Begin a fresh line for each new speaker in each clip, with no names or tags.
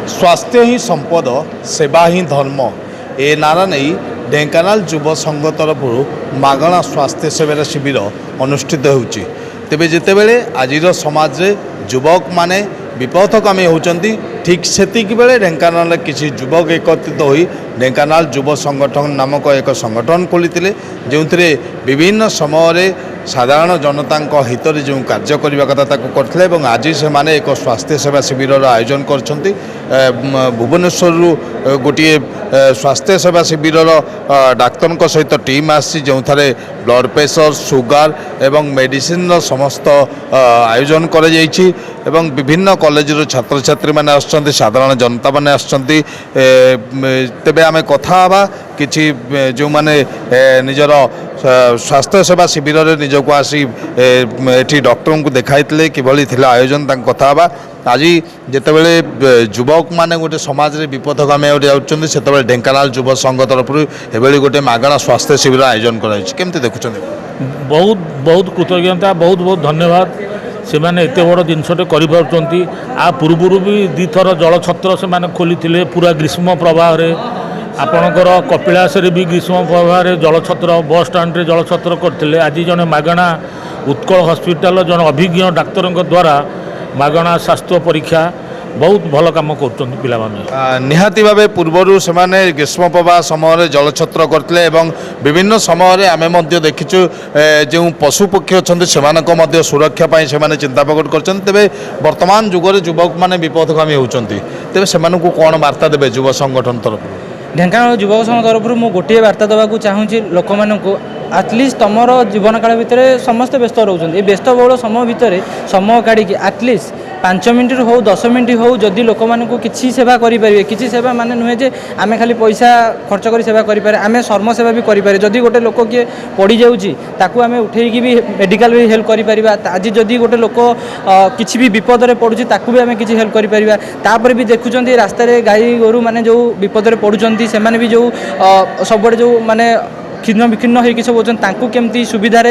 स्वास्थ्य ही संपद सेवा ही धर्म ए नारा नहीं ढेंकानाल युव संघ तरफ मागणा स्वास्थ्य सेवा शिविर अनुष्ठित होउची। तेबे जेतेबेले आजिर समाज रे युवक माने विपथगामी होउचंती ठीक सेतिक बेले ढेंकानाल किसी युवक एकत्रित होई ढेंकानाल युव संगठन नामक एक संगठन खोली जो विभिन्न समय साधारण जनता हित में जो कार्य करने कथा करते आज से माने एक स्वास्थ्य सेवा शिविर आयोजन करछंती। भुवनेश्वर गोटे स्वास्थ्य सेवा शिविर डाक्तर सहित टीम आसी जो थे ब्लड प्रेशर सुगार एवं मेडिसिन समस्त आयोजन कर विभिन्न कॉलेज छात्र छात्री मैंने आसछंती साधारण जनता मैंने आसछंती। तेबे आमे कथा हवा किछि जो माने निजर स्वास्थ्य सेवा शिविर रे निजको आसी एठी डॉक्टर को देखाइतले किभली थिला आयोजन तांक कथा हवा। आज जेतेबेले युवक माने गोटे समाज रे विपथगामी जाउछंती सेतेबेले ढेंकानाल युव संघ तरफ एबेली गोटे मागणा स्वास्थ्य शिविर आयोजन कराइछि। केमति देखुछंती?
बहुत बहुत कृतज्ञता, बहुत बहुत धन्यवाद। से माने एते बड़ जिनसटे करि पाउछंती। आ पूर्वरु भी दी थर जल छत्र से माने खोलिथिले पूरा ग्रीष्म प्रवाह रे आपणकर कपिलास भी ग्रीष्म प्रवाह जल छत्र बस स्टाण्ड रे जल छत्र करथिले। आज जने मागणा उत्कल हॉस्पिटल जन अभिज्ञ डाक्तर द्वारा मागणा स्वास्थ्य परीक्षा बहुत भल काम कर
निहाती भाव पूर्वर से ग्रीष्म प्रवाह समय जल छत्र करते विभिन्न समय आम देखीचु जो पशुपक्षी अच्छा से सुरक्षा से चिंता प्रकट कर तेरे वर्तमान जुगर युवक मैंने विपथगामी होती तेज से कौन वार्ता देवे युव संगठन तरफ?
ढेंकानाल युवक संघ तरफ मुझे गोटे वार्ता देवाक चाहूँगी लोक मानू आटलिस्ट तुम जीवन काल भितर समस्त व्यस्त रोचे व्यस्त बहुल समय भितर समय काढ़ी आटलिस्ट 5 मिनट हो 10 मिनट हो जदि लोक मानू किसी सेवा करें किसी सेवा माने नुहे जे आमे खाली पैसा खर्च कर सेवा करें आमे सर्म सेवा भी करें जदि गोटे लोक किए पड़ जाऊँगी ताकू आमे उठेकी भी मेडिकल भी हेल्प करें। आज जदि गोटे लोक किसी भी विपद में पड़ुची ताकू भी आमे किसी हेल्प करें। तापर भी देखुं रास्तार गाई गोरु माने जो विपद में पड़ुंट से भी जो सब जो माने खिन्न विखिन्न होगी सब होती केमती सुविधा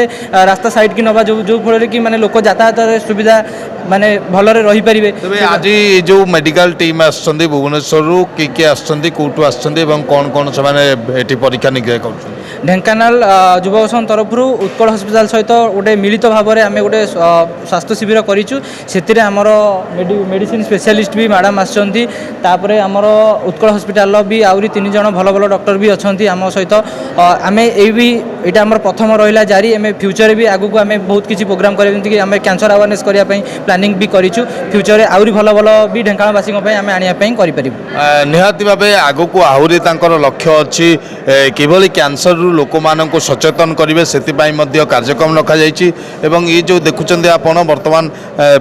रास्ता साइड की नवा जो फल कि माने लोक यातायात सुविधा माने भलरे रही पारिबे।
आज जो मेडिकल टीम आसछंती भुवनेश्वर किए आसछंती कोठू आसछंती एवं कौन कौन से माने एटी परीक्षा निरीक्षा करछंती?
ढेंकानाल युवक संघ तरफ उत्कल हस्पिटाल सहित गोटे मिलित भाव में आम गोटे स्वास्थ्य शिविर करूँ से आमर मेडिसिन स्पेशलिस्ट भी मैडम आसपर आमर उत्कल हस्पिटाल भी आहरी 3 जन भल भल डॉक्टर भी अच्छा आम सहित आम ये आम प्रथम रहा जारी आम फ्यूचर भी आगू आम बहुत किसी प्रोग्राम करें आम कैंसर अवेयरनेस करने प्लानिंग भी करूँ फ्यूचर आहरी भल भल भी ढेंकानालवासी आम आने
निहाती भाव आगू को आहरी लक्ष्य अच्छी किभली कैंसर लोक मानक सचेतन करेंगे से कार्यक्रम रखा ये जो देखुं आपण वर्तमान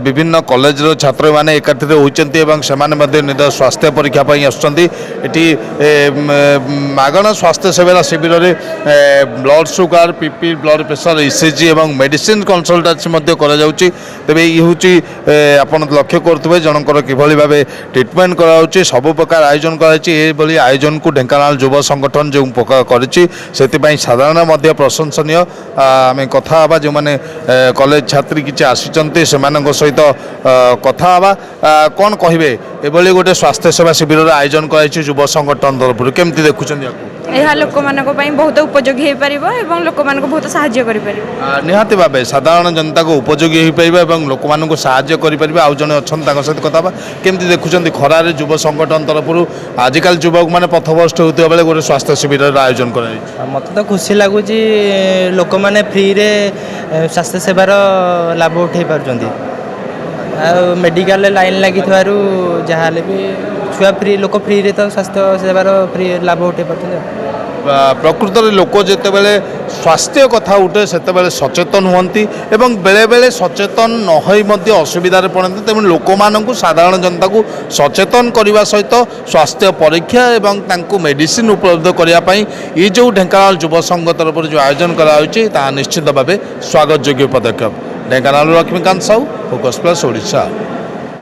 विभिन्न कॉलेज छात्र मैंने एकाठी होती निज स्वास्थ्य परीक्षा आसुँच मागणा स्वास्थ्य सेवा शिविर में blood sugar PP blood pressure ECG और मेडिसिन कंसल्टेंसी तेरे ये हूँ आप लक्ष्य करुवे जनकर किभली भाव ट्रिटमेंट कराऊँच सब प्रकार आयोजन कर आयोजन को ढेंकानाल युव संगठन जो से साधारण मध्य प्रशंसनीय। आम कथा हवा जो मैंने कॉलेज छात्री किसी आसी सहित कथा हवा कौन कहे एभली गोटे स्वास्थ्य सेवा शिविर आयोजन कर युव संगठन तरफ केमती देखुं?
यह लोक बहुत उपयोगी हो पार और लोक बहुत साहाय्य कर
निहाती भाव साधारण जनता को उपयोगी हो पार लोक मानक साहाय्य करें। आउ जड़े अच्छा सहित कथा केमती देखुं खरार युव संगठन तरफ आजिकल युवक मैंने पथभ्रष्ट होता बेले गोटे स्वास्थ्य शिविर आयोजन कर
मत तो खुशी लगुच लोक मैंने फ्री रे स्वास्थ्य सेवार लाभ उठे पार्टी मेडिकल लाइन लगी जहाँ भी छुआ फ्री लोक फ्री रे तो स्वास्थ्य सेवार फ्री लाभ उठे पार्टी।
प्रकृत में लोक जितेबाला स्वास्थ्य कथा उठे से सचेतन हुंती एवं बेले बेले सचेतन नई असुविधा पड़ते तेणु लोक मानू साधारण जनता को सचेतन करने सहित स्वास्थ्य परीक्षा एवं मेडिसिन उपलब्ध करने ये जो ढेंकानाल युव संघ तरफ जो आयोजन करा निश्चित भाव स्वागत योग्य पदक्षेप। Dhenkanal Laxmikant Sahu, focus plus Odisha.